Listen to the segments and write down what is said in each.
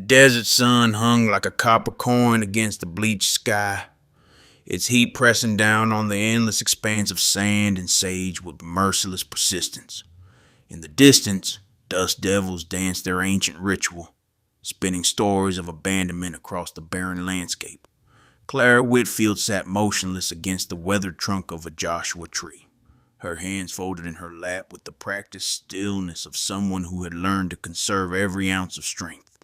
desert sun hung like a copper coin against the bleached sky, its heat pressing down on the endless expanse of sand and sage with merciless persistence. In the distance, dust devils danced their ancient ritual, spinning stories of abandonment across the barren landscape. Clara Whitfield sat motionless against the weathered trunk of a Joshua tree, her hands folded in her lap with the practiced stillness of someone who had learned to conserve every ounce of strength.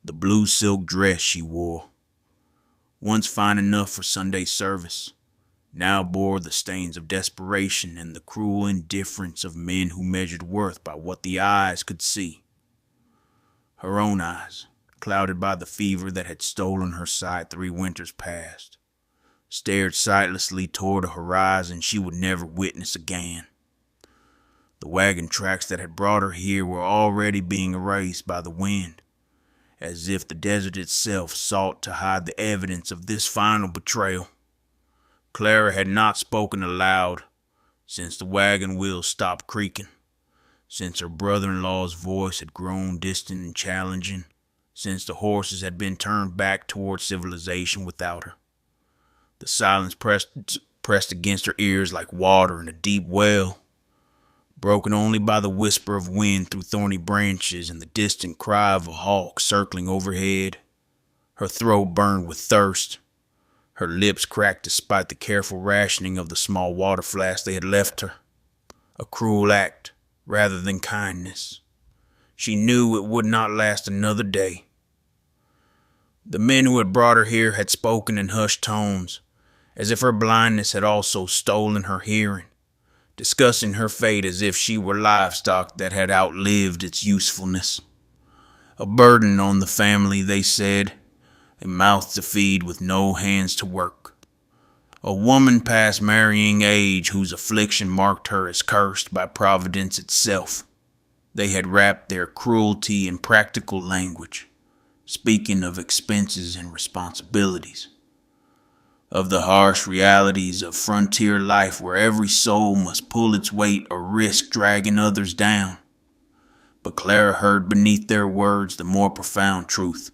The blue silk dress she wore, once fine enough for Sunday service, now bore the stains of desperation and the cruel indifference of men who measured worth by what the eyes could see. Her own eyes, clouded by the fever that had stolen her sight 3 winters past, stared sightlessly toward a horizon she would never witness again. The wagon tracks that had brought her here were already being erased by the wind, as if the desert itself sought to hide the evidence of this final betrayal. Clara had not spoken aloud since the wagon wheels stopped creaking, since her brother-in-law's voice had grown distant and challenging, since the horses had been turned back toward civilization without her. The silence pressed against her ears like water in a deep well, broken only by the whisper of wind through thorny branches and the distant cry of a hawk circling overhead. Her throat burned with thirst. Her lips cracked despite the careful rationing of the small water flask they had left her. A cruel act, rather than kindness. She knew it would not last another day. The men who had brought her here had spoken in hushed tones, as if her blindness had also stolen her hearing, discussing her fate as if she were livestock that had outlived its usefulness. A burden on the family, they said, a mouth to feed with no hands to work. A woman past marrying age whose affliction marked her as cursed by Providence itself. They had wrapped their cruelty in practical language, speaking of expenses and responsibilities, of the harsh realities of frontier life where every soul must pull its weight or risk dragging others down. But Clara heard beneath their words the more profound truth,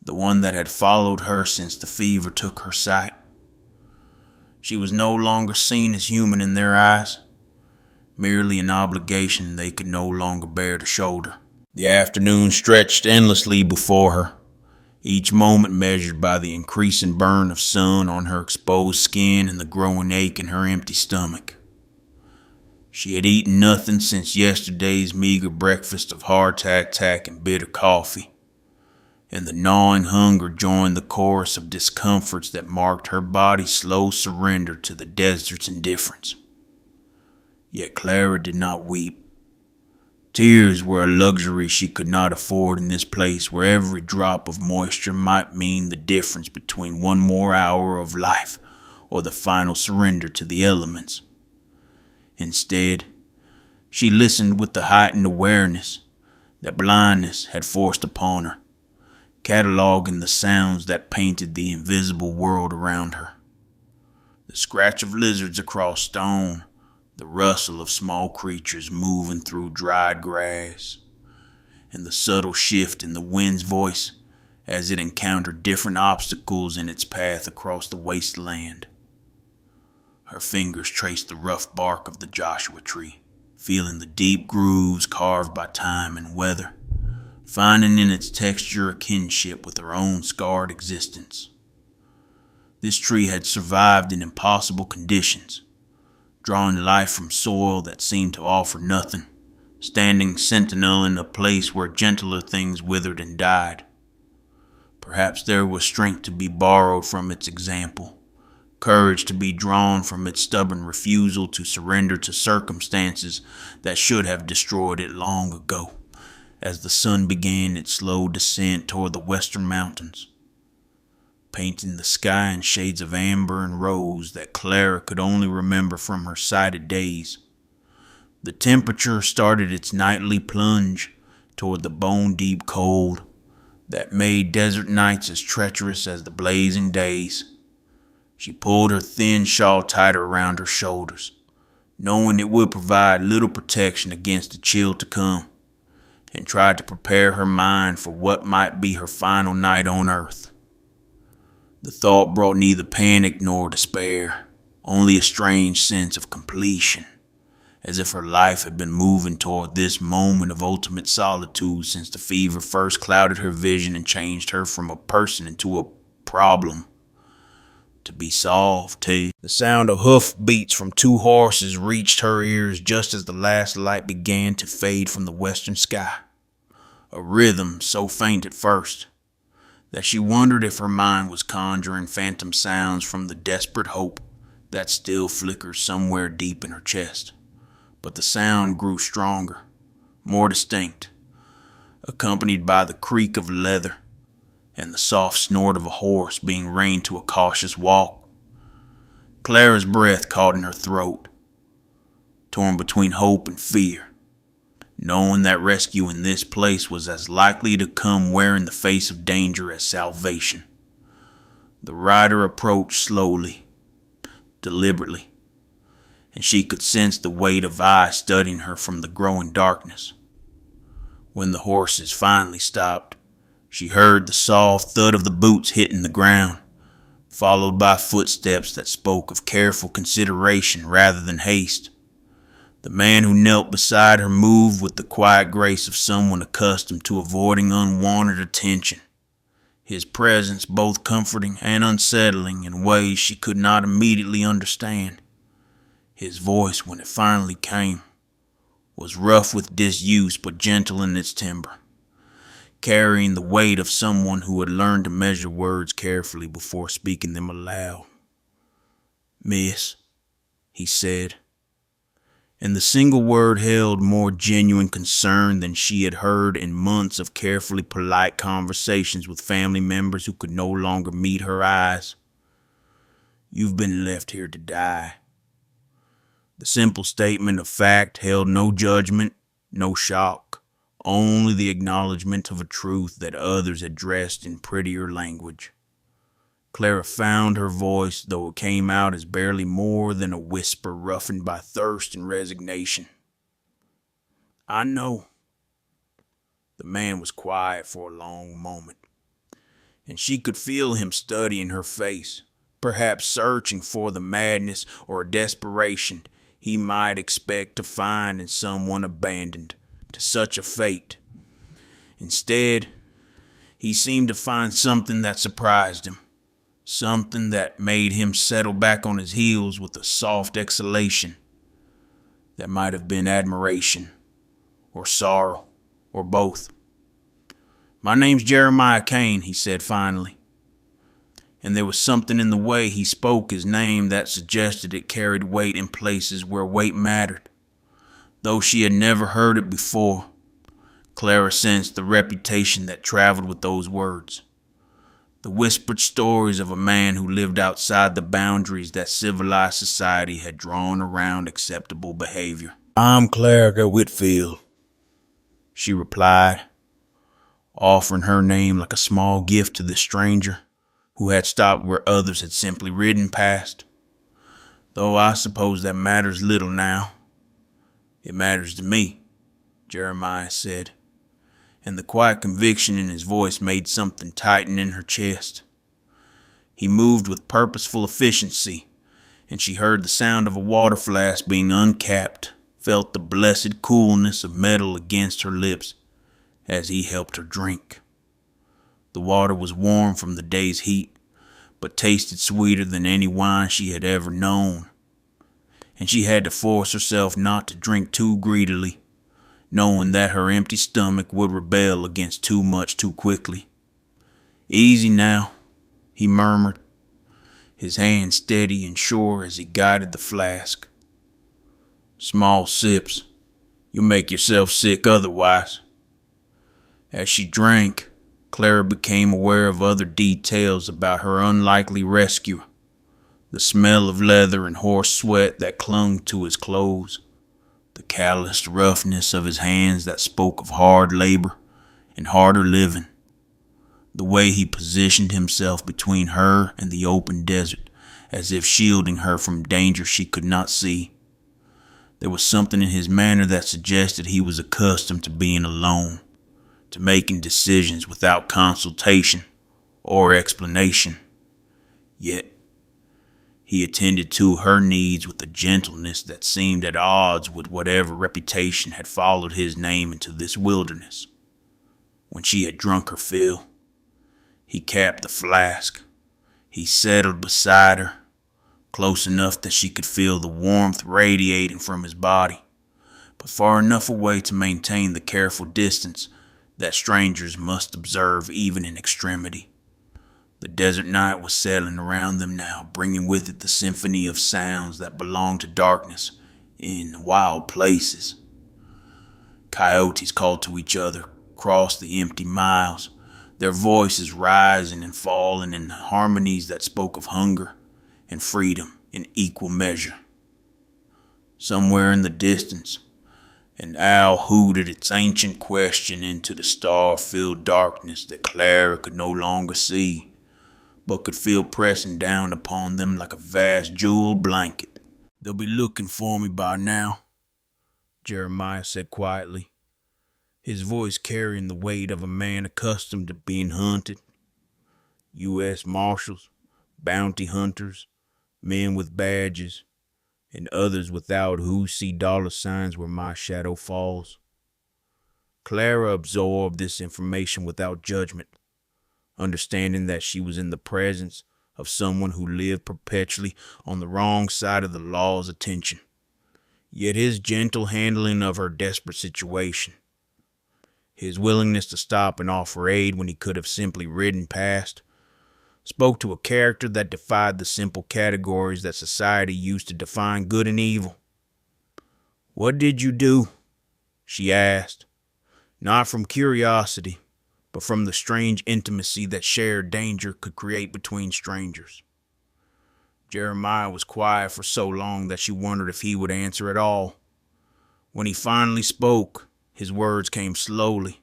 the one that had followed her since the fever took her sight. She was no longer seen as human in their eyes, merely an obligation they could no longer bear to shoulder. The afternoon stretched endlessly before her, each moment measured by the increasing burn of sun on her exposed skin and the growing ache in her empty stomach. She had eaten nothing since yesterday's meager breakfast of hardtack and bitter coffee, and the gnawing hunger joined the chorus of discomforts that marked her body's slow surrender to the desert's indifference. Yet Clara did not weep. Tears were a luxury she could not afford in this place where every drop of moisture might mean the difference between one more hour of life or the final surrender to the elements. Instead, she listened with the heightened awareness that blindness had forced upon her, cataloging the sounds that painted the invisible world around her. The scratch of lizards across stone, the rustle of small creatures moving through dried grass, and the subtle shift in the wind's voice as it encountered different obstacles in its path across the wasteland. Her fingers traced the rough bark of the Joshua tree, feeling the deep grooves carved by time and weather, finding in its texture a kinship with her own scarred existence. This tree had survived in impossible conditions, drawing life from soil that seemed to offer nothing, standing sentinel in a place where gentler things withered and died. Perhaps there was strength to be borrowed from its example, courage to be drawn from its stubborn refusal to surrender to circumstances that should have destroyed it long ago, as the sun began its slow descent toward the western mountains, painting the sky in shades of amber and rose that Clara could only remember from her sighted days. The temperature started its nightly plunge toward the bone-deep cold that made desert nights as treacherous as the blazing days. She pulled her thin shawl tighter around her shoulders, knowing it would provide little protection against the chill to come. and tried to prepare her mind for what might be her final night on earth. The thought brought neither panic nor despair, only a strange sense of completion, as if her life had been moving toward this moment of ultimate solitude since the fever first clouded her vision and changed her from a person into a problem to be solved, too. The sound of hoof beats from two horses reached her ears just as the last light began to fade from the western sky, a rhythm so faint at first that she wondered if her mind was conjuring phantom sounds from the desperate hope that still flickers somewhere deep in her chest. But the sound grew stronger, more distinct, accompanied by the creak of leather and the soft snort of a horse being reined to a cautious walk. Clara's breath caught in her throat, torn between hope and fear, knowing that rescue in this place was as likely to come wearing the face of danger as salvation. The rider approached slowly, deliberately, and she could sense the weight of eyes studying her from the growing darkness. When the horses finally stopped, she heard the soft thud of the boots hitting the ground, followed by footsteps that spoke of careful consideration rather than haste. The man who knelt beside her moved with the quiet grace of someone accustomed to avoiding unwanted attention, his presence both comforting and unsettling in ways she could not immediately understand. His voice, when it finally came, was rough with disuse but gentle in its timbre, carrying the weight of someone who had learned to measure words carefully before speaking them aloud. "Miss," he said, and the single word held more genuine concern than she had heard in months of carefully polite conversations with family members who could no longer meet her eyes. "You've been left here to die." The simple statement of fact held no judgment, no shock, only the acknowledgement of a truth that others had dressed in prettier language. Clara found her voice, though it came out as barely more than a whisper roughened by thirst and resignation. "I know." The man was quiet for a long moment, and she could feel him studying her face, perhaps searching for the madness or desperation he might expect to find in someone abandoned to such a fate. Instead, he seemed to find something that surprised him, something that made him settle back on his heels with a soft exhalation that might have been admiration or sorrow or both. "My name's Jeremiah Kane," he said finally, and there was something in the way he spoke his name that suggested it carried weight in places where weight mattered. Though she had never heard it before, Clara sensed the reputation that traveled with those words. The whispered stories of a man who lived outside the boundaries that civilized society had drawn around acceptable behavior. "I'm Clara Whitfield," she replied, offering her name like a small gift to the stranger who had stopped where others had simply ridden past. "Though I suppose that matters little now." "It matters to me," Jeremiah said, and the quiet conviction in his voice made something tighten in her chest. He moved with purposeful efficiency, and she heard the sound of a water flask being uncapped, felt the blessed coolness of metal against her lips as he helped her drink. The water was warm from the day's heat, but tasted sweeter than any wine she had ever known, and she had to force herself not to drink too greedily, knowing that her empty stomach would rebel against too much too quickly. "Easy now," he murmured, his hand steady and sure as he guided the flask. "Small sips. You'll make yourself sick otherwise." As she drank, Clara became aware of other details about her unlikely rescuer. The smell of leather and horse sweat that clung to his clothes, the calloused roughness of his hands that spoke of hard labor and harder living, the way he positioned himself between her and the open desert, as if shielding her from danger she could not see. There was something in his manner that suggested he was accustomed to being alone, to making decisions without consultation or explanation. Yet, he attended to her needs with a gentleness that seemed at odds with whatever reputation had followed his name into this wilderness. When she had drunk her fill, he capped the flask. He settled beside her, close enough that she could feel the warmth radiating from his body, but far enough away to maintain the careful distance that strangers must observe even in extremity. The desert night was settling around them now, bringing with it the symphony of sounds that belong to darkness in wild places. Coyotes called to each other across the empty miles, their voices rising and falling in harmonies that spoke of hunger and freedom in equal measure. Somewhere in the distance, an owl hooted its ancient question into the star-filled darkness that Clara could no longer see, but could feel pressing down upon them like a vast jeweled blanket. "They'll be looking for me by now," Jeremiah said quietly, his voice carrying the weight of a man accustomed to being hunted. U.S. Marshals, bounty hunters, men with badges, and others without who see dollar signs where my shadow falls. Clara absorbed this information without judgment, understanding that she was in the presence of someone who lived perpetually on the wrong side of the law's attention. Yet his gentle handling of her desperate situation, his willingness to stop and offer aid when he could have simply ridden past, spoke to a character that defied the simple categories that society used to define good and evil. "What did you do?" she asked, not from curiosity, but from the strange intimacy that shared danger could create between strangers. Jeremiah was quiet for so long that she wondered if he would answer at all. When he finally spoke, his words came slowly,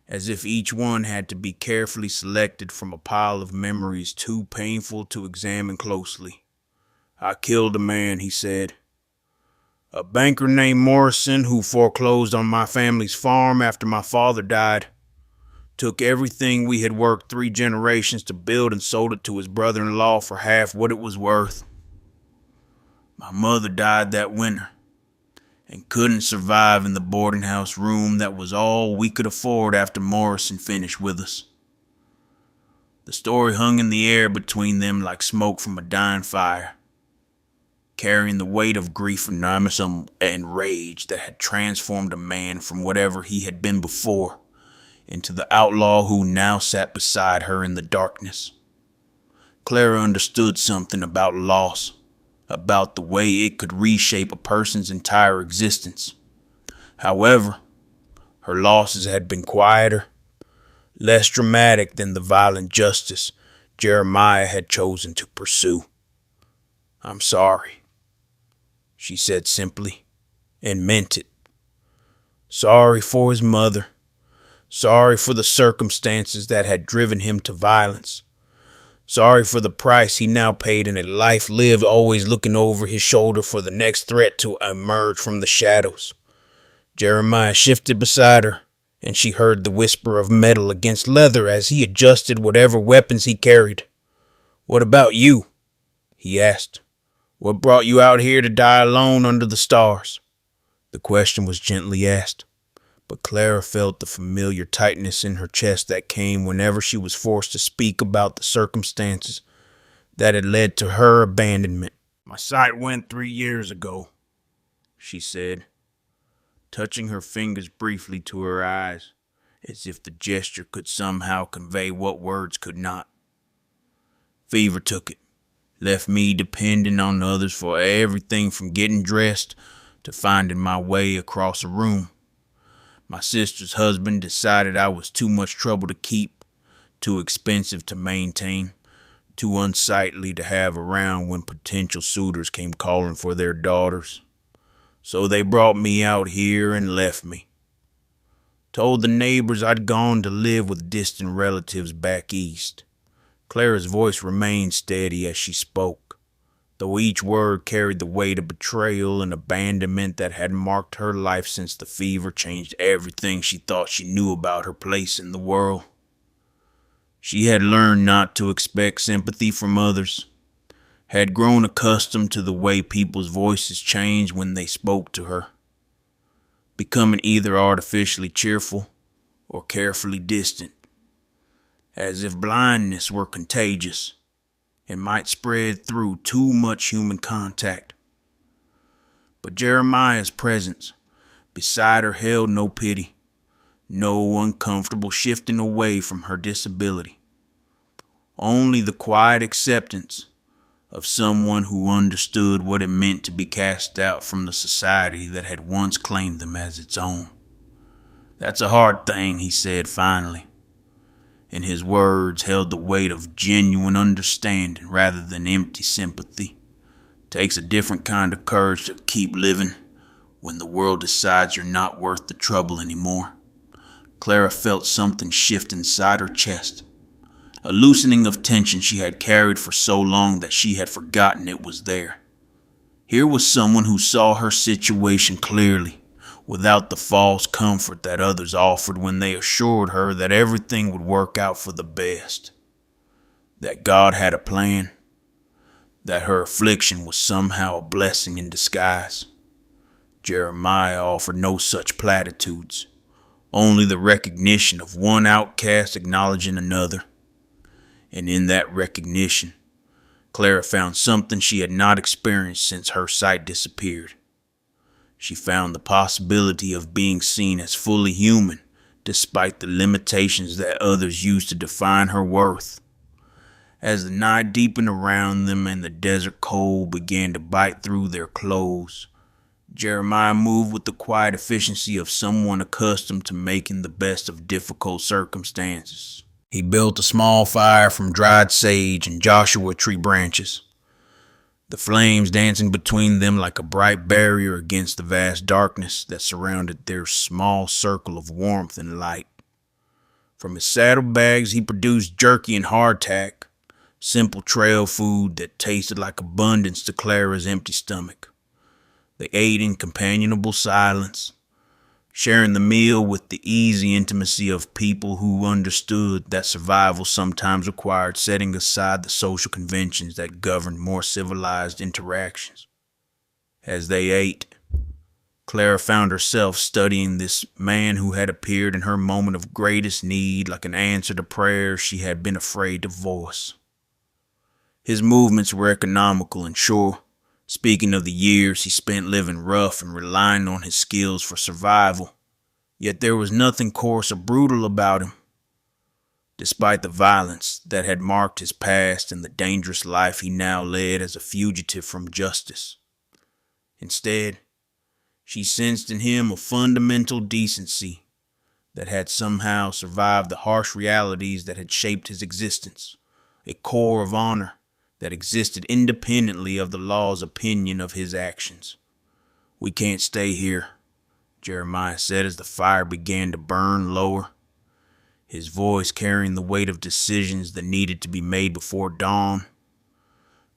as if each one had to be carefully selected from a pile of memories too painful to examine closely. "I killed a man," he said. "A banker named Morrison who foreclosed on my family's farm after my father died. Took everything we had worked 3 generations to build and sold it to his brother-in-law for half what it was worth. My mother died that winter and couldn't survive in the boarding house room that was all we could afford after Morrison finished with us." The story hung in the air between them like smoke from a dying fire, carrying the weight of grief and rage that had transformed a man from whatever he had been before into the outlaw who now sat beside her in the darkness. Clara understood something about loss, about the way it could reshape a person's entire existence. However, her losses had been quieter, less dramatic than the violent justice Jeremiah had chosen to pursue. "I'm sorry," she said simply, and meant it. Sorry for his mother. Sorry for the circumstances that had driven him to violence. Sorry for the price he now paid in a life lived always looking over his shoulder for the next threat to emerge from the shadows. Jeremiah shifted beside her, and she heard the whisper of metal against leather as he adjusted whatever weapons he carried. "What about you?" he asked. "What brought you out here to die alone under the stars?" The question was gently asked, but Clara felt the familiar tightness in her chest that came whenever she was forced to speak about the circumstances that had led to her abandonment. "My sight went 3 years ago," she said, touching her fingers briefly to her eyes, as if the gesture could somehow convey what words could not. "Fever took it, left me depending on others for everything from getting dressed to finding my way across a room. My sister's husband decided I was too much trouble to keep, too expensive to maintain, too unsightly to have around when potential suitors came calling for their daughters. So they brought me out here and left me. Told the neighbors I'd gone to live with distant relatives back east." Clara's voice remained steady as she spoke, though each word carried the weight of betrayal and abandonment that had marked her life since the fever changed everything she thought she knew about her place in the world. She had learned not to expect sympathy from others, had grown accustomed to the way people's voices changed when they spoke to her, becoming either artificially cheerful or carefully distant, as if blindness were contagious and might spread through too much human contact. But Jeremiah's presence beside her held no pity, no uncomfortable shifting away from her disability, only the quiet acceptance of someone who understood what it meant to be cast out from the society that had once claimed them as its own. "That's a hard thing," he said finally, and his words held the weight of genuine understanding rather than empty sympathy. "Takes a different kind of courage to keep living when the world decides you're not worth the trouble anymore." Clara felt something shift inside her chest, a loosening of tension she had carried for so long that she had forgotten it was there. Here was someone who saw her situation clearly, without the false comfort that others offered when they assured her that everything would work out for the best, that God had a plan, that her affliction was somehow a blessing in disguise. Jeremiah offered no such platitudes, only the recognition of one outcast acknowledging another. And in that recognition, Clara found something she had not experienced since her sight disappeared. She found the possibility of being seen as fully human, despite the limitations that others used to define her worth. As the night deepened around them and the desert cold began to bite through their clothes, Jeremiah moved with the quiet efficiency of someone accustomed to making the best of difficult circumstances. He built a small fire from dried sage and Joshua tree branches, the flames dancing between them like a bright barrier against the vast darkness that surrounded their small circle of warmth and light. From his saddlebags he produced jerky and hardtack, simple trail food that tasted like abundance to Clara's empty stomach. They ate in companionable silence, sharing the meal with the easy intimacy of people who understood that survival sometimes required setting aside the social conventions that governed more civilized interactions. As they ate, Clara found herself studying this man who had appeared in her moment of greatest need like an answer to prayers she had been afraid to voice. His movements were economical and sure, speaking of the years he spent living rough and relying on his skills for survival, yet there was nothing coarse or brutal about him. Despite the violence that had marked his past and the dangerous life he now led as a fugitive from justice. Instead, she sensed in him a fundamental decency that had somehow survived the harsh realities that had shaped his existence, a core of honor that existed independently of the law's opinion of his actions. "We can't stay here," Jeremiah said as the fire began to burn lower, his voice carrying the weight of decisions that needed to be made before dawn.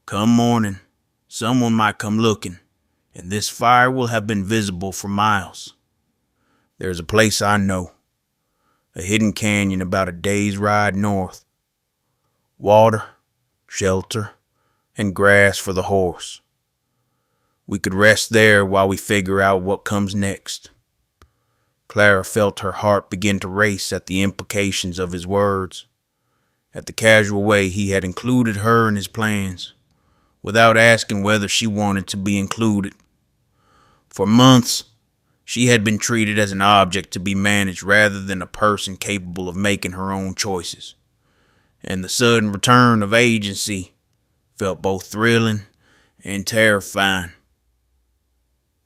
"Come morning, someone might come looking, and this fire will have been visible for miles. There's a place I know, a hidden canyon about a day's ride north. Water, shelter, and grass for the horse. We could rest there while we figure out what comes next." Clara felt her heart begin to race at the implications of his words, at the casual way he had included her in his plans, without asking whether she wanted to be included. For months, she had been treated as an object to be managed rather than a person capable of making her own choices, and the sudden return of agency felt both thrilling and terrifying.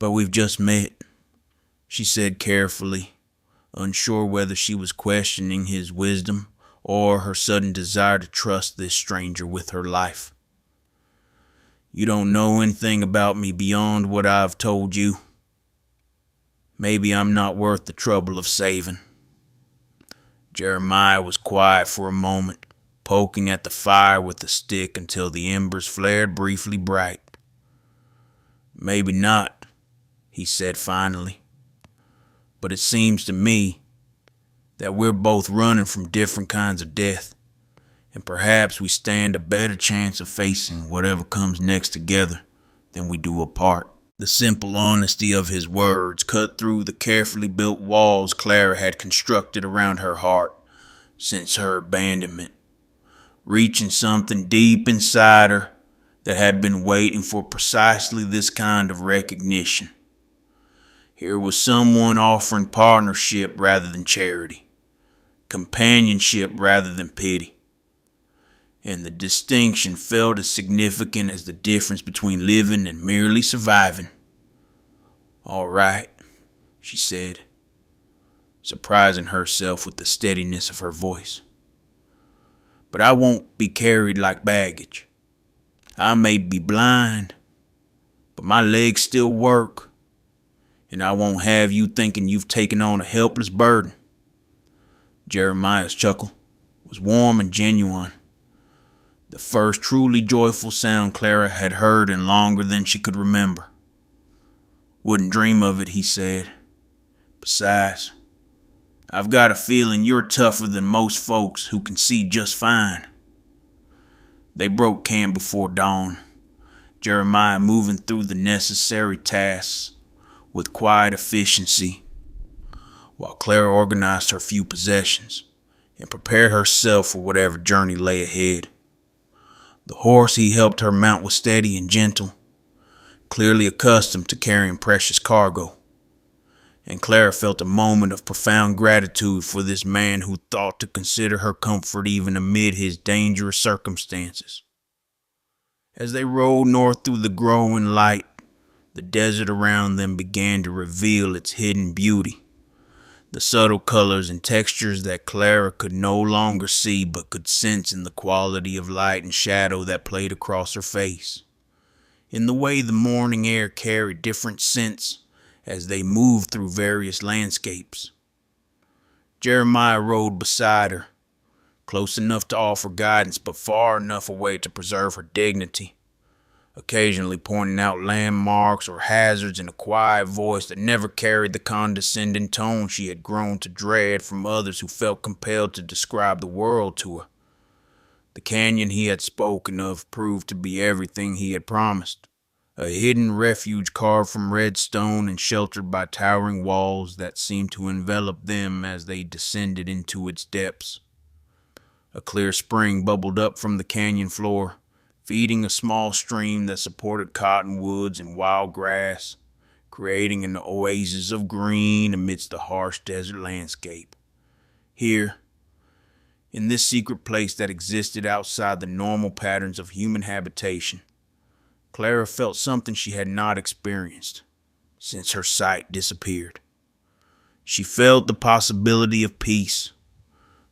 "But we've just met," she said carefully, unsure whether she was questioning his wisdom or her sudden desire to trust this stranger with her life. "You don't know anything about me beyond what I've told you. Maybe I'm not worth the trouble of saving." Jeremiah was quiet for a moment, poking at the fire with the stick until the embers flared briefly bright. Maybe not, he said finally. But it seems to me that we're both running from different kinds of death, and perhaps we stand a better chance of facing whatever comes next together than we do apart. The simple honesty of his words cut through the carefully built walls Clara had constructed around her heart since her abandonment, reaching something deep inside her that had been waiting for precisely this kind of recognition. Here was someone offering partnership rather than charity, companionship rather than pity, and the distinction felt as significant as the difference between living and merely surviving. "All right," she said, surprising herself with the steadiness of her voice. "But I won't be carried like baggage. I may be blind, but my legs still work, and I won't have you thinking you've taken on a helpless burden." Jeremiah's chuckle was warm and genuine, the first truly joyful sound Clara had heard in longer than she could remember. "Wouldn't dream of it," he said. "Besides, I've got a feeling you're tougher than most folks who can see just fine." They broke camp before dawn, Jeremiah moving through the necessary tasks with quiet efficiency, while Clara organized her few possessions and prepared herself for whatever journey lay ahead. The horse he helped her mount was steady and gentle, clearly accustomed to carrying precious cargo, and Clara felt a moment of profound gratitude for this man who thought to consider her comfort even amid his dangerous circumstances. As they rode north through the growing light, the desert around them began to reveal its hidden beauty, the subtle colors and textures that Clara could no longer see but could sense in the quality of light and shadow that played across her face, in the way the morning air carried different scents as they moved through various landscapes. Jeremiah rode beside her, close enough to offer guidance but far enough away to preserve her dignity, occasionally pointing out landmarks or hazards in a quiet voice that never carried the condescending tone she had grown to dread from others who felt compelled to describe the world to her. The canyon he had spoken of proved to be everything he had promised, a hidden refuge carved from red stone and sheltered by towering walls that seemed to envelop them as they descended into its depths. A clear spring bubbled up from the canyon floor, feeding a small stream that supported cottonwoods and wild grass, creating an oasis of green amidst the harsh desert landscape. Here, in this secret place that existed outside the normal patterns of human habitation, Clara felt something she had not experienced since her sight disappeared. She felt the possibility of peace,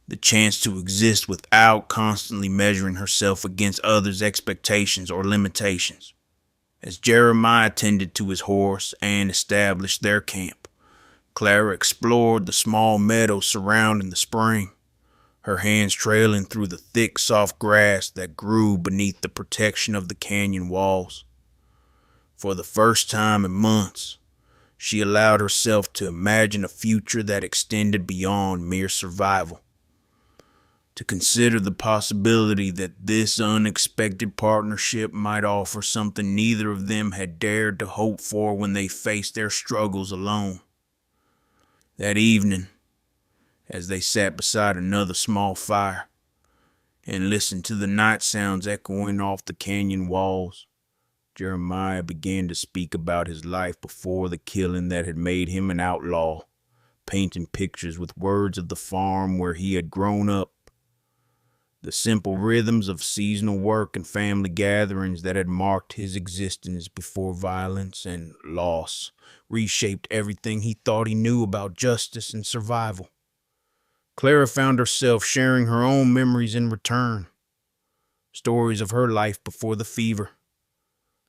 the chance to exist without constantly measuring herself against others' expectations or limitations. As Jeremiah tended to his horse and established their camp, Clara explored the small meadows surrounding the spring, her hands trailing through the thick, soft grass that grew beneath the protection of the canyon walls. For the first time in months, she allowed herself to imagine a future that extended beyond mere survival, to consider the possibility that this unexpected partnership might offer something neither of them had dared to hope for when they faced their struggles alone. That evening, as they sat beside another small fire and listened to the night sounds echoing off the canyon walls, Jeremiah began to speak about his life before the killing that had made him an outlaw, painting pictures with words of the farm where he had grown up, the simple rhythms of seasonal work and family gatherings that had marked his existence before violence and loss reshaped everything he thought he knew about justice and survival. Clara found herself sharing her own memories in return, stories of her life before the fever,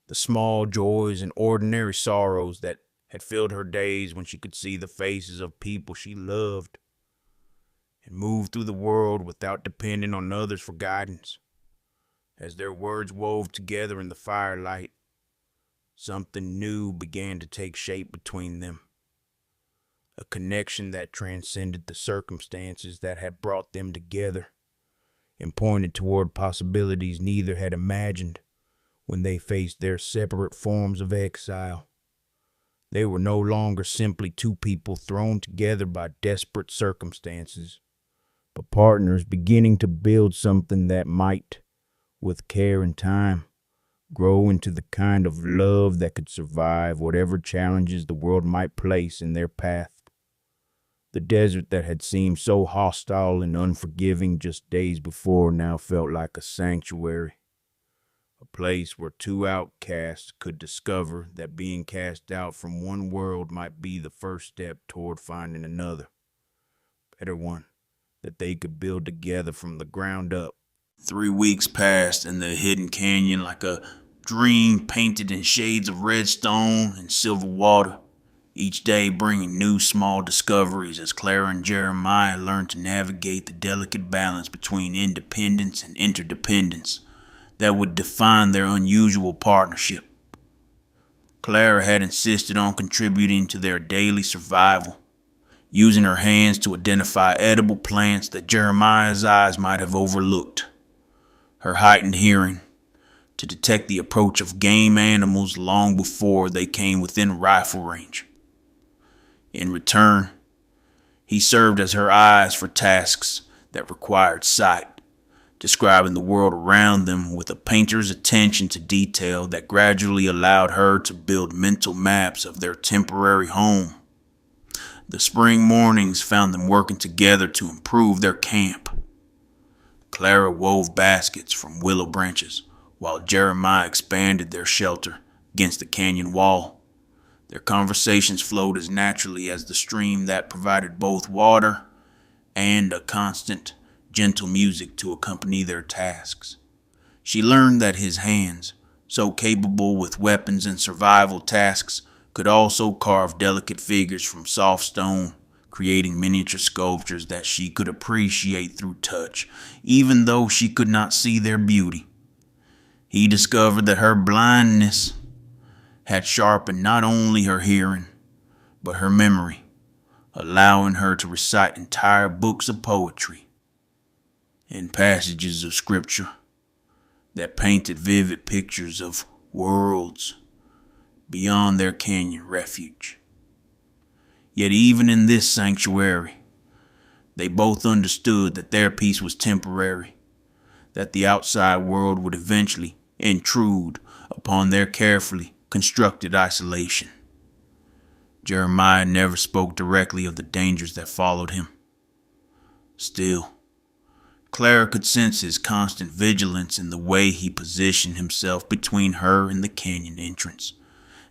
the small joys and ordinary sorrows that had filled her days when she could see the faces of people she loved and move through the world without depending on others for guidance. As their words wove together in the firelight, Something new began to take shape between them, a connection that transcended the circumstances that had brought them together and pointed toward possibilities neither had imagined when they faced their separate forms of exile. They were no longer simply two people thrown together by desperate circumstances, but partners beginning to build something that might, with care and time, grow into the kind of love that could survive whatever challenges the world might place in their path. The desert that had seemed so hostile and unforgiving just days before now felt like a sanctuary, a place where two outcasts could discover that being cast out from one world might be the first step toward finding another, better one, that they could build together from the ground up. 3 weeks passed in the hidden canyon like a dream painted in shades of red stone and silver water, each day bringing new small discoveries as Clara and Jeremiah learned to navigate the delicate balance between independence and interdependence that would define their unusual partnership. Clara had insisted on contributing to their daily survival, using her hands to identify edible plants that Jeremiah's eyes might have overlooked, her heightened hearing to detect the approach of game animals long before they came within rifle range. In return, he served as her eyes for tasks that required sight, describing the world around them with a painter's attention to detail that gradually allowed her to build mental maps of their temporary home. The spring mornings found them working together to improve their camp. Clara wove baskets from willow branches, while Jeremiah expanded their shelter against the canyon wall. Their conversations flowed as naturally as the stream that provided both water and a constant, gentle music to accompany their tasks. She learned that his hands, so capable with weapons and survival tasks, could also carve delicate figures from soft stone, creating miniature sculptures that she could appreciate through touch, even though she could not see their beauty. He discovered that her blindness had sharpened not only her hearing, but her memory, allowing her to recite entire books of poetry and passages of scripture that painted vivid pictures of worlds beyond their canyon refuge. Yet even in this sanctuary, they both understood that their peace was temporary, that the outside world would eventually intrude upon their carefully constructed isolation. Jeremiah never spoke directly of the dangers that followed him. Still, Clara could sense his constant vigilance in the way he positioned himself between her and the canyon entrance,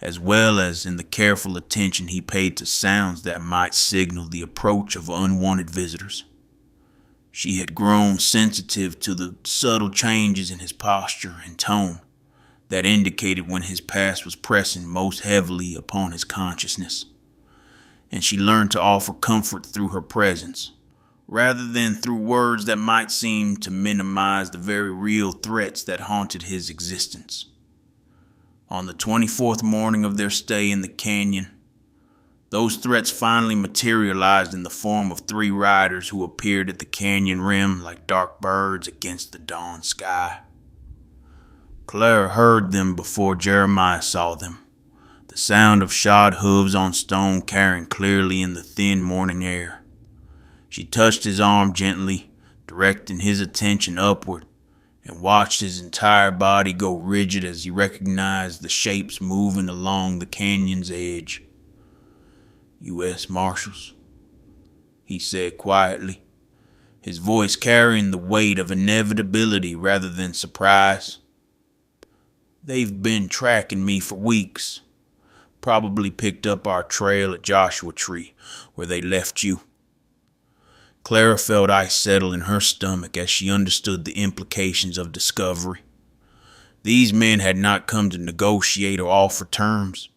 as well as in the careful attention he paid to sounds that might signal the approach of unwanted visitors. She had grown sensitive to the subtle changes in his posture and tone that indicated when his past was pressing most heavily upon his consciousness, and she learned to offer comfort through her presence, rather than through words that might seem to minimize the very real threats that haunted his existence. On the 24th morning of their stay in the canyon, those threats finally materialized in the form of 3 riders who appeared at the canyon rim like dark birds against the dawn sky. Clara heard them before Jeremiah saw them, the sound of shod hooves on stone carrying clearly in the thin morning air. She touched his arm gently, directing his attention upward, and watched his entire body go rigid as he recognized the shapes moving along the canyon's edge. U.S. Marshals, he said quietly, his voice carrying the weight of inevitability rather than surprise. They've been tracking me for weeks. Probably picked up our trail at Joshua Tree, where they left you. Clara felt ice settle in her stomach as she understood the implications of discovery. These men had not come to negotiate or offer terms.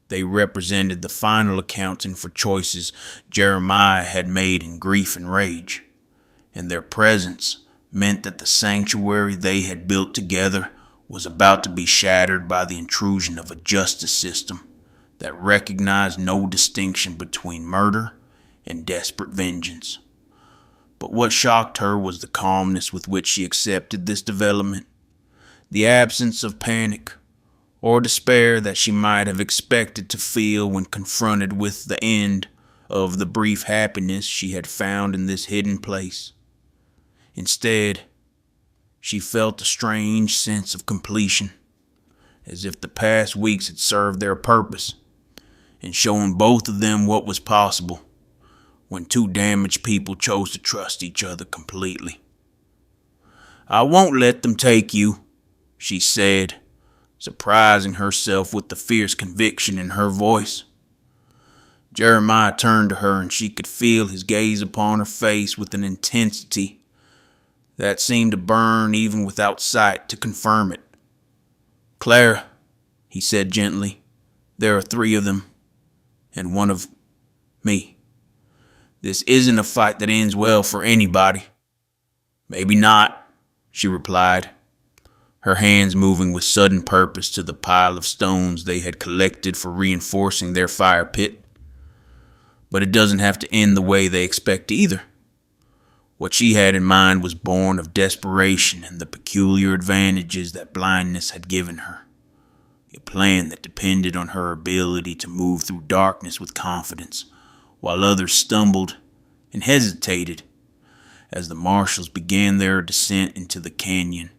They represented the final accounting for choices Jeremiah had made in grief and rage, and their presence meant that the sanctuary they had built together was about to be shattered by the intrusion of a justice system that recognized no distinction between murder and desperate vengeance. But what shocked her was the calmness with which she accepted this development, the absence of panic or despair that she might have expected to feel when confronted with the end of the brief happiness she had found in this hidden place. Instead, she felt a strange sense of completion, as if the past weeks had served their purpose in showing both of them what was possible when two damaged people chose to trust each other completely. "I won't let them take you," she said, surprising herself with the fierce conviction in her voice. Jeremiah turned to her, and she could feel his gaze upon her face with an intensity that seemed to burn even without sight to confirm it. "Clara," he said gently, "there are 3 of them, and 1 of me. This isn't a fight that ends well for anybody." "Maybe not," she replied, her hands moving with sudden purpose to the pile of stones they had collected for reinforcing their fire pit. "But it doesn't have to end the way they expect either." What she had in mind was born of desperation and the peculiar advantages that blindness had given her. A plan that depended on her ability to move through darkness with confidence, while others stumbled and hesitated. As the Marshals began their descent into the canyon,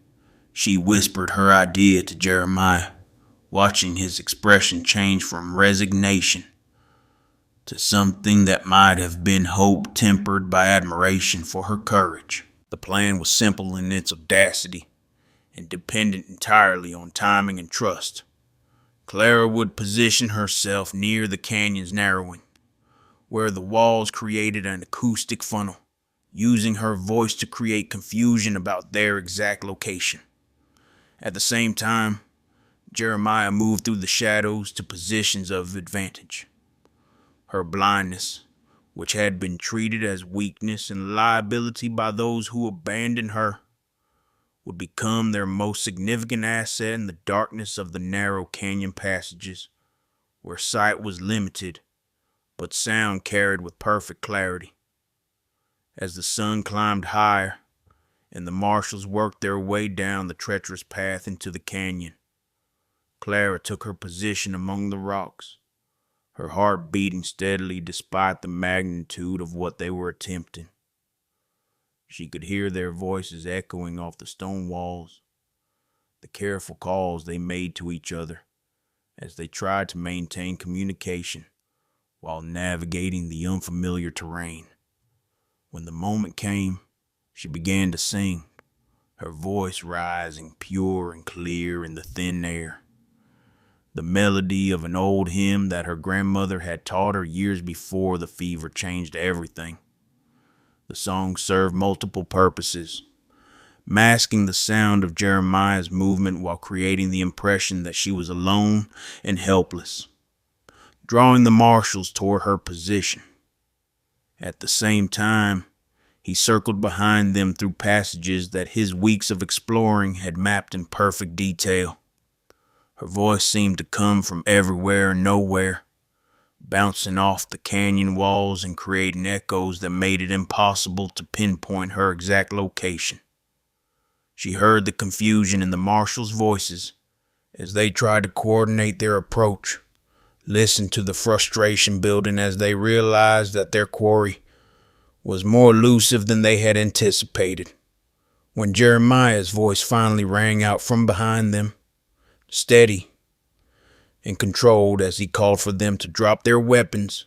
she whispered her idea to Jeremiah, watching his expression change from resignation to something that might have been hope tempered by admiration for her courage. The plan was simple in its audacity and dependent entirely on timing and trust. Clara would position herself near the canyon's narrowing, where the walls created an acoustic funnel, using her voice to create confusion about their exact location. At the same time, Jeremiah moved through the shadows to positions of advantage. Her blindness, which had been treated as weakness and liability by those who abandoned her, would become their most significant asset in the darkness of the narrow canyon passages, where sight was limited, but sound carried with perfect clarity. As the sun climbed higher, and the Marshals worked their way down the treacherous path into the canyon, Clara took her position among the rocks, her heart beating steadily despite the magnitude of what they were attempting. She could hear their voices echoing off the stone walls, the careful calls they made to each other as they tried to maintain communication while navigating the unfamiliar terrain. When the moment came, she began to sing, her voice rising pure and clear in the thin air. The melody of an old hymn that her grandmother had taught her years before the fever changed everything. The song served multiple purposes, masking the sound of Jeremiah's movement while creating the impression that she was alone and helpless, drawing the Marshals toward her position. At the same time, he circled behind them through passages that his weeks of exploring had mapped in perfect detail. Her voice seemed to come from everywhere and nowhere, bouncing off the canyon walls and creating echoes that made it impossible to pinpoint her exact location. She heard the confusion in the Marshals' voices as they tried to coordinate their approach, listened to the frustration building as they realized that their quarry was more elusive than they had anticipated. When Jeremiah's voice finally rang out from behind them, steady and controlled as he called for them to drop their weapons,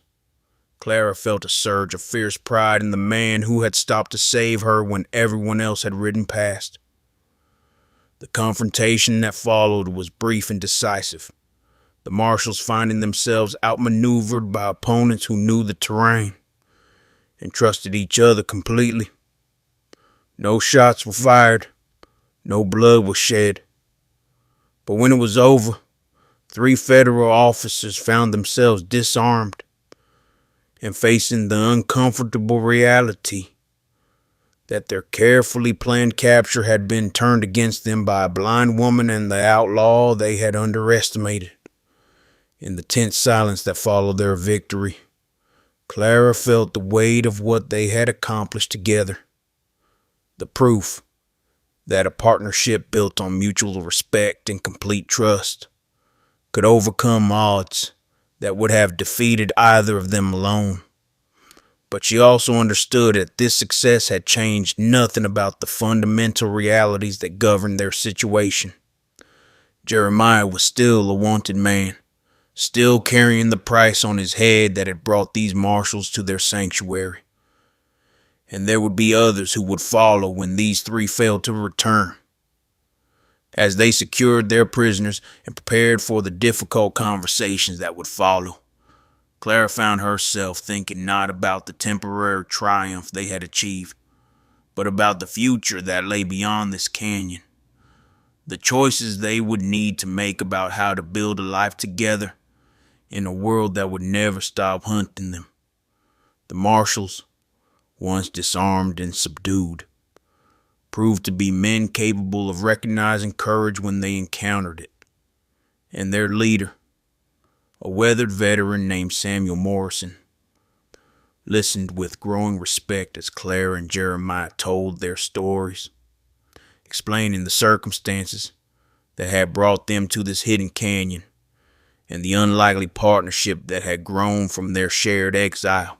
Clara felt a surge of fierce pride in the man who had stopped to save her when everyone else had ridden past. The confrontation that followed was brief and decisive, the Marshals finding themselves outmaneuvered by opponents who knew the terrain and trusted each other completely. No shots were fired, no blood was shed. But when it was over, 3 federal officers found themselves disarmed and facing the uncomfortable reality that their carefully planned capture had been turned against them by a blind woman and the outlaw they had underestimated. In the tense silence that followed their victory, Clara felt the weight of what they had accomplished together. The proof that a partnership built on mutual respect and complete trust could overcome odds that would have defeated either of them alone. But she also understood that this success had changed nothing about the fundamental realities that governed their situation. Jeremiah was still a wanted man, still carrying the price on his head that had brought these marshals to their sanctuary. And there would be others who would follow when these three failed to return. As they secured their prisoners and prepared for the difficult conversations that would follow, Clara found herself thinking not about the temporary triumph they had achieved, but about the future that lay beyond this canyon. The choices they would need to make about how to build a life together in a world that would never stop hunting them. The Marshals, once disarmed and subdued, proved to be men capable of recognizing courage when they encountered it. And their leader, a weathered veteran named Samuel Morrison, listened with growing respect as Clara and Jeremiah told their stories, explaining the circumstances that had brought them to this hidden canyon and the unlikely partnership that had grown from their shared exile.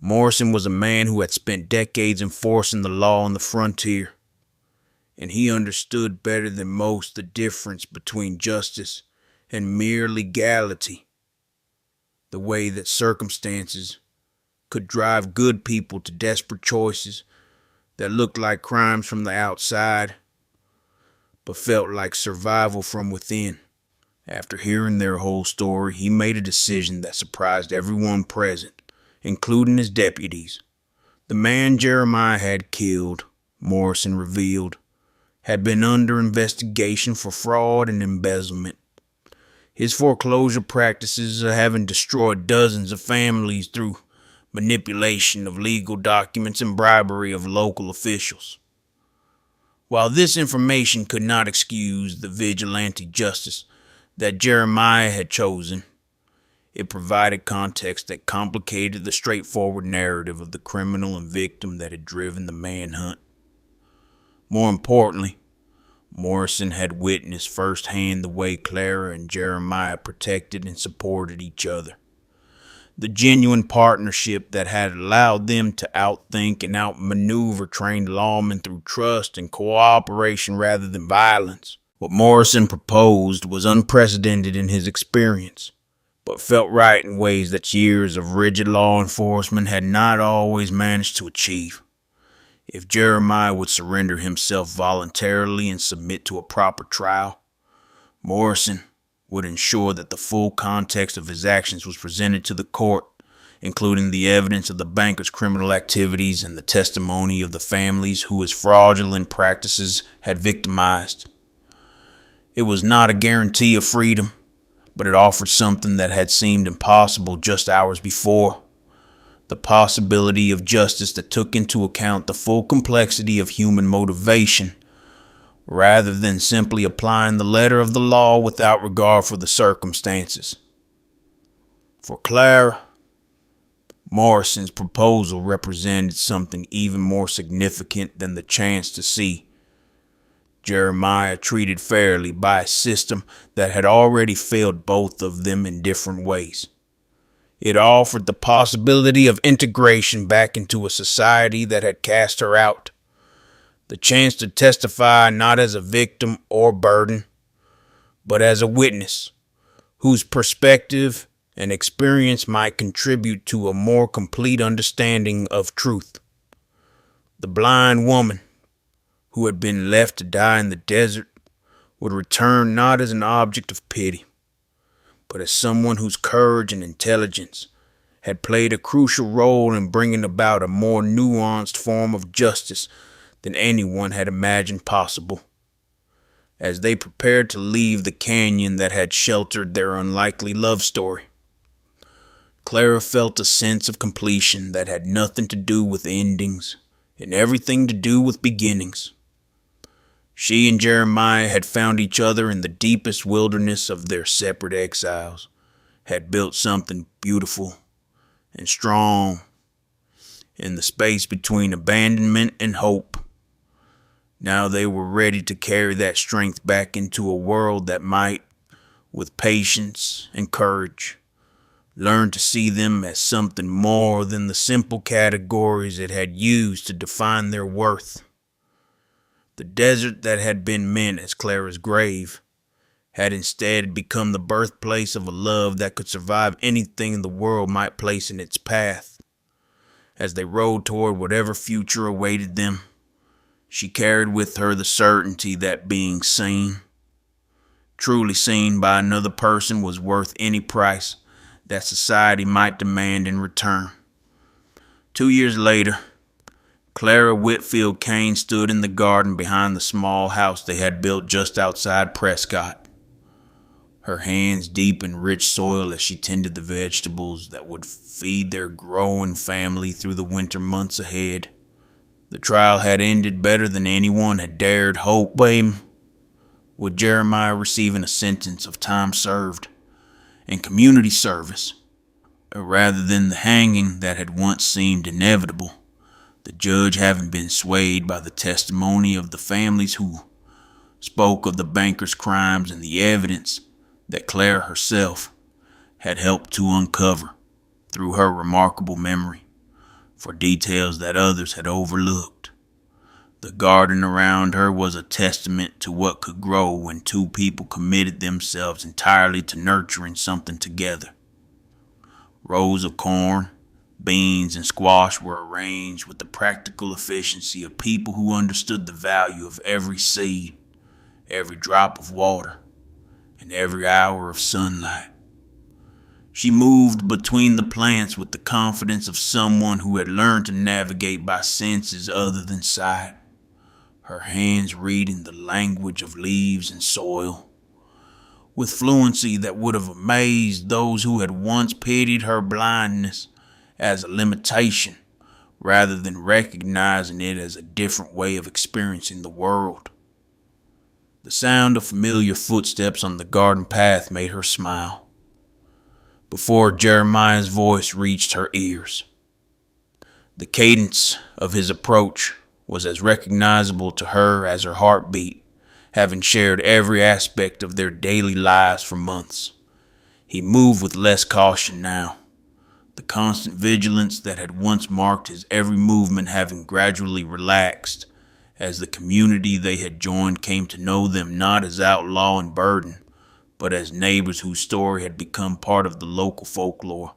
Morrison was a man who had spent decades enforcing the law on the frontier, and he understood better than most the difference between justice and mere legality, the way that circumstances could drive good people to desperate choices that looked like crimes from the outside, but felt like survival from within. After hearing their whole story, he made a decision that surprised everyone present, including his deputies. The man Jeremiah had killed, Morrison revealed, had been under investigation for fraud and embezzlement. His foreclosure practices having destroyed dozens of families through manipulation of legal documents and bribery of local officials. While this information could not excuse the vigilante justice that Jeremiah had chosen, it provided context that complicated the straightforward narrative of the criminal and victim that had driven the manhunt. More importantly, Morrison had witnessed firsthand the way Clara and Jeremiah protected and supported each other. The genuine partnership that had allowed them to outthink and outmaneuver trained lawmen through trust and cooperation rather than violence. What Morrison proposed was unprecedented in his experience, but felt right in ways that years of rigid law enforcement had not always managed to achieve. If Jeremiah would surrender himself voluntarily and submit to a proper trial, Morrison would ensure that the full context of his actions was presented to the court, including the evidence of the banker's criminal activities and the testimony of the families who his fraudulent practices had victimized. It was not a guarantee of freedom, but it offered something that had seemed impossible just hours before: the possibility of justice that took into account the full complexity of human motivation, rather than simply applying the letter of the law without regard for the circumstances. For Clara, Morrison's proposal represented something even more significant than the chance to see Jeremiah treated fairly by a system that had already failed both of them in different ways. It offered the possibility of integration back into a society that had cast her out, the chance to testify not as a victim or burden, but as a witness whose perspective and experience might contribute to a more complete understanding of truth. The blind woman, who had been left to die in the desert, would return not as an object of pity, but as someone whose courage and intelligence had played a crucial role in bringing about a more nuanced form of justice than anyone had imagined possible. As they prepared to leave the canyon that had sheltered their unlikely love story, Clara felt a sense of completion that had nothing to do with endings and everything to do with beginnings. She and Jeremiah had found each other in the deepest wilderness of their separate exiles, had built something beautiful and strong in the space between abandonment and hope. Now they were ready to carry that strength back into a world that might, with patience and courage, learn to see them as something more than the simple categories it had used to define their worth. The desert that had been meant as Clara's grave had instead become the birthplace of a love that could survive anything the world might place in its path. As they rode toward whatever future awaited them, she carried with her the certainty that being seen, truly seen by another person, was worth any price that society might demand in return. 2 years later, Clara Whitfield Kane stood in the garden behind the small house they had built just outside Prescott, her hands deep in rich soil as she tended the vegetables that would feed their growing family through the winter months ahead. The trial had ended better than anyone had dared hope, with Jeremiah receiving a sentence of time served and community service, rather than the hanging that had once seemed inevitable. The judge having been swayed by the testimony of the families who spoke of the banker's crimes and the evidence that Clara herself had helped to uncover through her remarkable memory for details that others had overlooked. The garden around her was a testament to what could grow when two people committed themselves entirely to nurturing something together. Rows of corn, beans, and squash were arranged with the practical efficiency of people who understood the value of every seed, every drop of water, and every hour of sunlight. She moved between the plants with the confidence of someone who had learned to navigate by senses other than sight, her hands reading the language of leaves and soil, with fluency that would have amazed those who had once pitied her blindness as a limitation, rather than recognizing it as a different way of experiencing the world. The sound of familiar footsteps on the garden path made her smile, before Jeremiah's voice reached her ears. The cadence of his approach was as recognizable to her as her heartbeat, having shared every aspect of their daily lives for months. He moved with less caution now, the constant vigilance that had once marked his every movement having gradually relaxed as the community they had joined came to know them not as outlaw and burden, but as neighbors whose story had become part of the local folklore,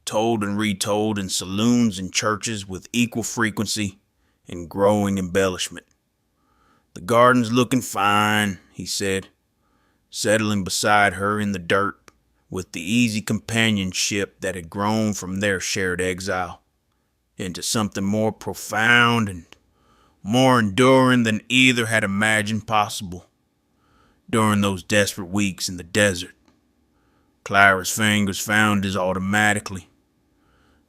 told and retold in saloons and churches with equal frequency and growing embellishment. "The garden's looking fine," he said, settling beside her in the dirt with the easy companionship that had grown from their shared exile into something more profound and more enduring than either had imagined possible. During those desperate weeks in the desert, Clara's fingers found his automatically,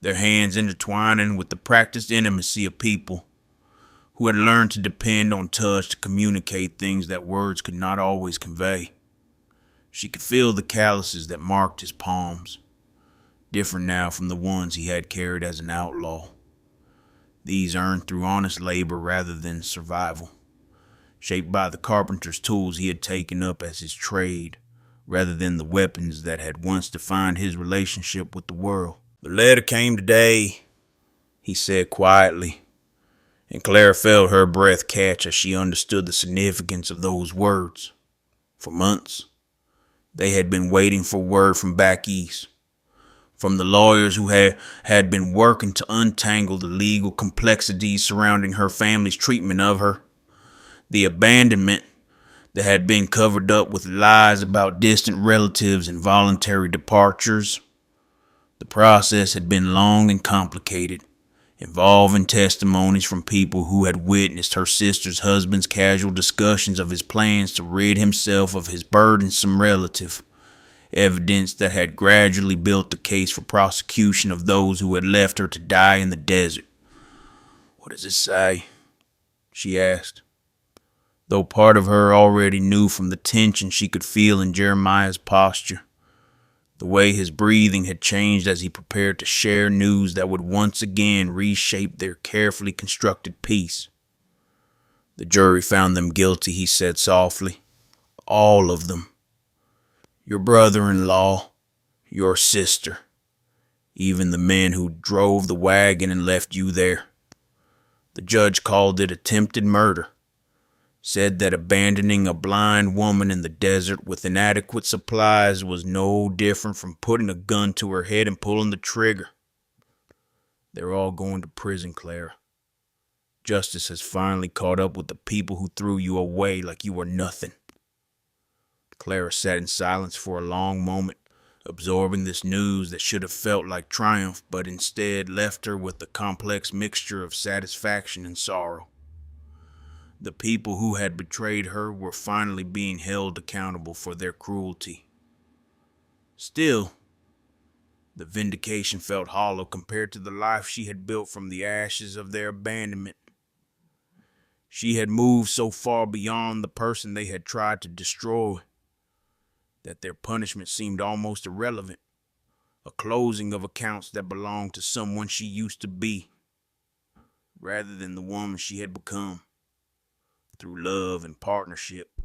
their hands intertwining with the practiced intimacy of people who had learned to depend on touch to communicate things that words could not always convey. She could feel the calluses that marked his palms, different now from the ones he had carried as an outlaw. These earned through honest labor rather than survival, shaped by the carpenter's tools he had taken up as his trade, rather than the weapons that had once defined his relationship with the world. "The letter came today," he said quietly, and Clara felt her breath catch as she understood the significance of those words. For months, they had been waiting for word from back east, from the lawyers who had been working to untangle the legal complexities surrounding her family's treatment of her, the abandonment that had been covered up with lies about distant relatives and voluntary departures. The process had been long and complicated, involving testimonies from people who had witnessed her sister's husband's casual discussions of his plans to rid himself of his burdensome relative, evidence that had gradually built the case for prosecution of those who had left her to die in the desert. "What does it say?" she asked, though part of her already knew from the tension she could feel in Jeremiah's posture, the way his breathing had changed as he prepared to share news that would once again reshape their carefully constructed peace. "The jury found them guilty," he said softly. "All of them. Your brother-in-law, your sister, even the men who drove the wagon and left you there. The judge called it attempted murder, said that abandoning a blind woman in the desert with inadequate supplies was no different from putting a gun to her head and pulling the trigger. They're all going to prison, Clara. Justice has finally caught up with the people who threw you away like you were nothing." Clara sat in silence for a long moment, absorbing this news that should have felt like triumph, but instead left her with a complex mixture of satisfaction and sorrow. The people who had betrayed her were finally being held accountable for their cruelty. Still, the vindication felt hollow compared to the life she had built from the ashes of their abandonment. She had moved so far beyond the person they had tried to destroy that their punishment seemed almost irrelevant, a closing of accounts that belonged to someone she used to be, rather than the woman she had become, through love and partnership,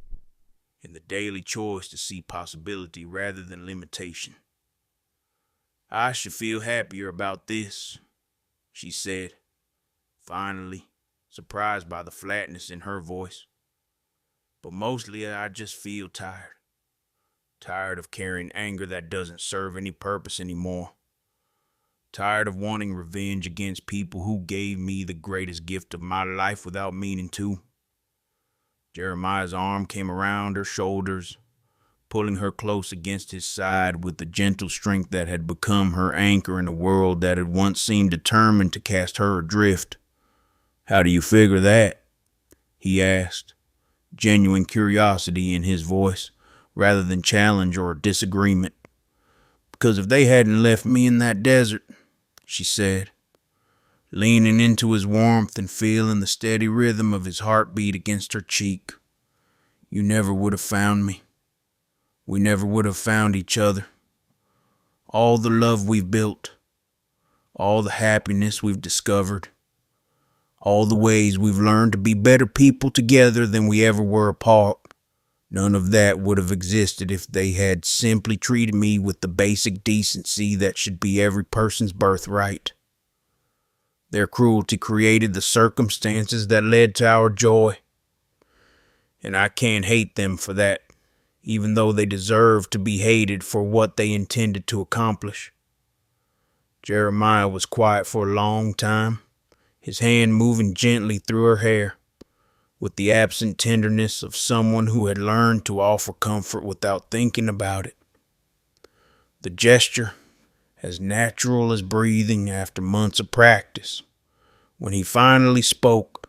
and the daily choice to see possibility rather than limitation. "I should feel happier about this," she said, finally, surprised by the flatness in her voice. "But mostly I just feel tired. Tired of carrying anger that doesn't serve any purpose anymore. Tired of wanting revenge against people who gave me the greatest gift of my life without meaning to." Jeremiah's arm came around her shoulders, pulling her close against his side with the gentle strength that had become her anchor in a world that had once seemed determined to cast her adrift. "How do you figure that?" he asked, genuine curiosity in his voice, rather than challenge or disagreement. "Because if they hadn't left me in that desert," she said, leaning into his warmth and feeling the steady rhythm of his heartbeat against her cheek, "you never would have found me. We never would have found each other. All the love we've built, all the happiness we've discovered, all the ways we've learned to be better people together than we ever were apart, none of that would have existed if they had simply treated me with the basic decency that should be every person's birthright. Their cruelty created the circumstances that led to our joy, and I can't hate them for that, even though they deserve to be hated for what they intended to accomplish." Jeremiah was quiet for a long time, his hand moving gently through her hair, with the absent tenderness of someone who had learned to offer comfort without thinking about it. The gesture, as natural as breathing after months of practice. When he finally spoke,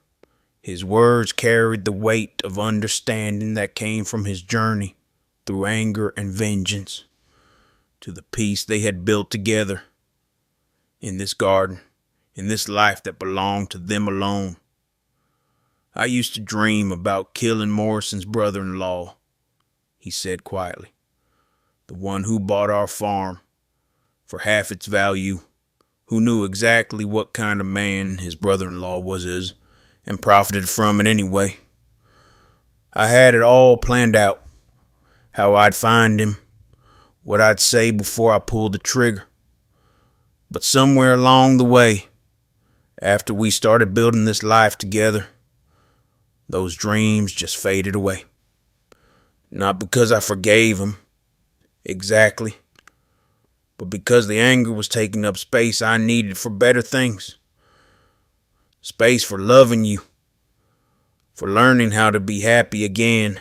his words carried the weight of understanding that came from his journey through anger and vengeance to the peace they had built together in this garden, in this life that belonged to them alone. "I used to dream about killing Morrison's brother-in-law," he said quietly, "the one who bought our farm for half its value, who knew exactly what kind of man his brother-in-law was and profited from it anyway. I had it all planned out, how I'd find him, what I'd say before I pulled the trigger. But somewhere along the way, after we started building this life together, those dreams just faded away. Not because I forgave him, exactly, but because the anger was taking up space I needed for better things. Space for loving you, for learning how to be happy again,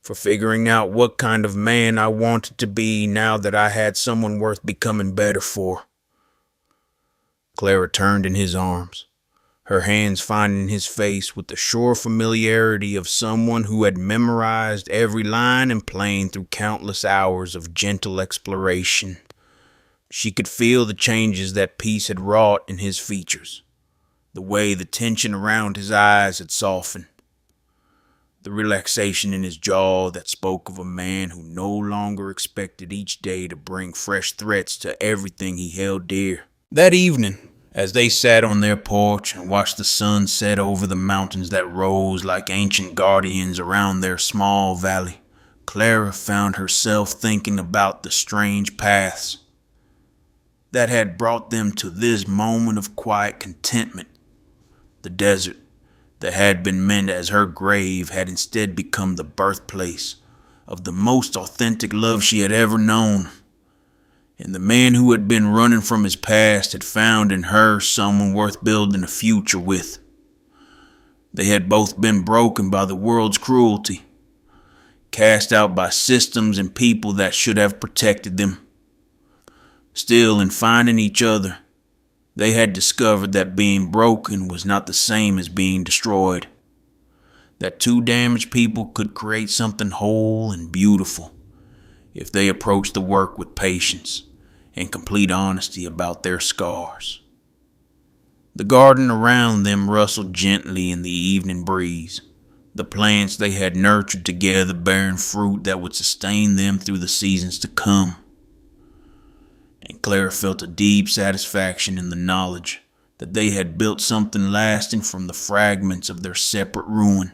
for figuring out what kind of man I wanted to be now that I had someone worth becoming better for." Clara turned in his arms, her hands finding his face with the sure familiarity of someone who had memorized every line and plane through countless hours of gentle exploration. She could feel the changes that peace had wrought in his features, the way the tension around his eyes had softened, the relaxation in his jaw that spoke of a man who no longer expected each day to bring fresh threats to everything he held dear. That evening, as they sat on their porch and watched the sun set over the mountains that rose like ancient guardians around their small valley, Clara found herself thinking about the strange paths that had brought them to this moment of quiet contentment. The desert that had been meant as her grave had instead become the birthplace of the most authentic love she had ever known. And the man who had been running from his past had found in her someone worth building a future with. They had both been broken by the world's cruelty, cast out by systems and people that should have protected them. Still, in finding each other, they had discovered that being broken was not the same as being destroyed. That two damaged people could create something whole and beautiful if they approached the work with patience and complete honesty about their scars. The garden around them rustled gently in the evening breeze, the plants they had nurtured together bearing fruit that would sustain them through the seasons to come. And Clara felt a deep satisfaction in the knowledge that they had built something lasting from the fragments of their separate ruin.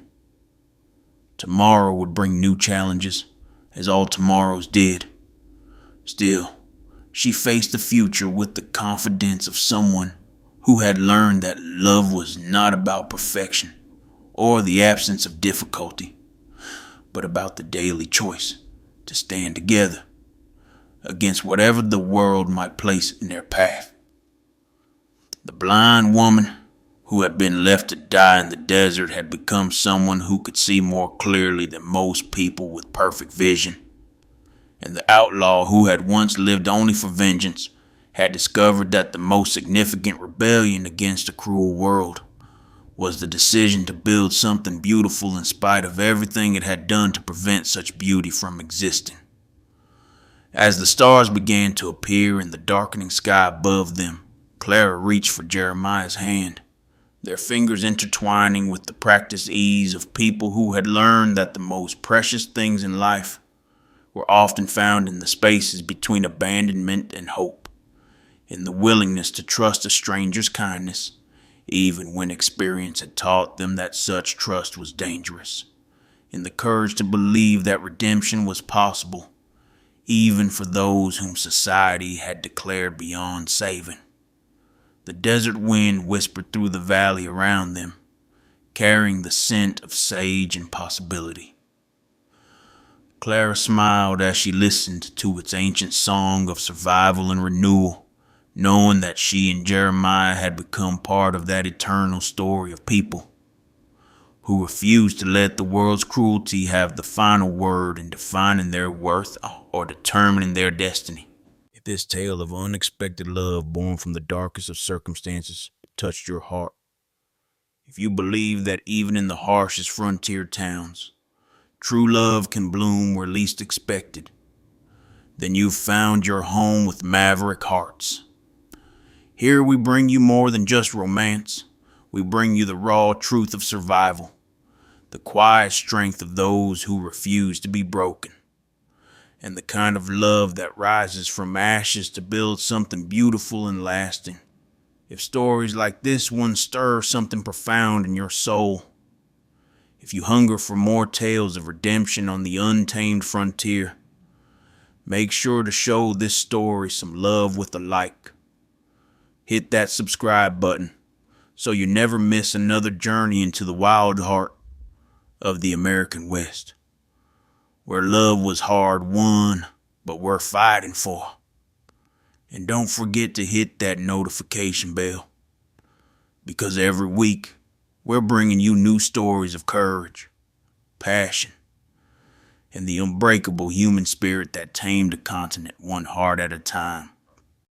Tomorrow would bring new challenges, as all tomorrows did. Still, she faced the future with the confidence of someone who had learned that love was not about perfection or the absence of difficulty, but about the daily choice to stand together against whatever the world might place in their path. The blind woman who had been left to die in the desert had become someone who could see more clearly than most people with perfect vision. And the outlaw who had once lived only for vengeance had discovered that the most significant rebellion against a cruel world was the decision to build something beautiful in spite of everything it had done to prevent such beauty from existing. As the stars began to appear in the darkening sky above them, Clara reached for Jeremiah's hand, their fingers intertwining with the practiced ease of people who had learned that the most precious things in life were often found in the spaces between abandonment and hope, in the willingness to trust a stranger's kindness, even when experience had taught them that such trust was dangerous, in the courage to believe that redemption was possible, even for those whom society had declared beyond saving. The desert wind whispered through the valley around them, carrying the scent of sage and possibility. Clara smiled as she listened to its ancient song of survival and renewal, knowing that she and Jeremiah had become part of that eternal story of people who refused to let the world's cruelty have the final word in defining their worth or determining their destiny. If this tale of unexpected love born from the darkest of circumstances touched your heart, if you believe that even in the harshest frontier towns, true love can bloom where least expected, then you've found your home with Maverick Hearts. Here we bring you more than just romance. We bring you the raw truth of survival, the quiet strength of those who refuse to be broken, and the kind of love that rises from ashes to build something beautiful and lasting. If stories like this one stir something profound in your soul, if you hunger for more tales of redemption on the untamed frontier, make sure to show this story some love with a like. Hit that subscribe button so you never miss another journey into the wild heart of the American West, where love was hard won but worth fighting for. And don't forget to hit that notification bell, because every week we're bringing you new stories of courage, passion, and the unbreakable human spirit that tamed a continent one heart at a time.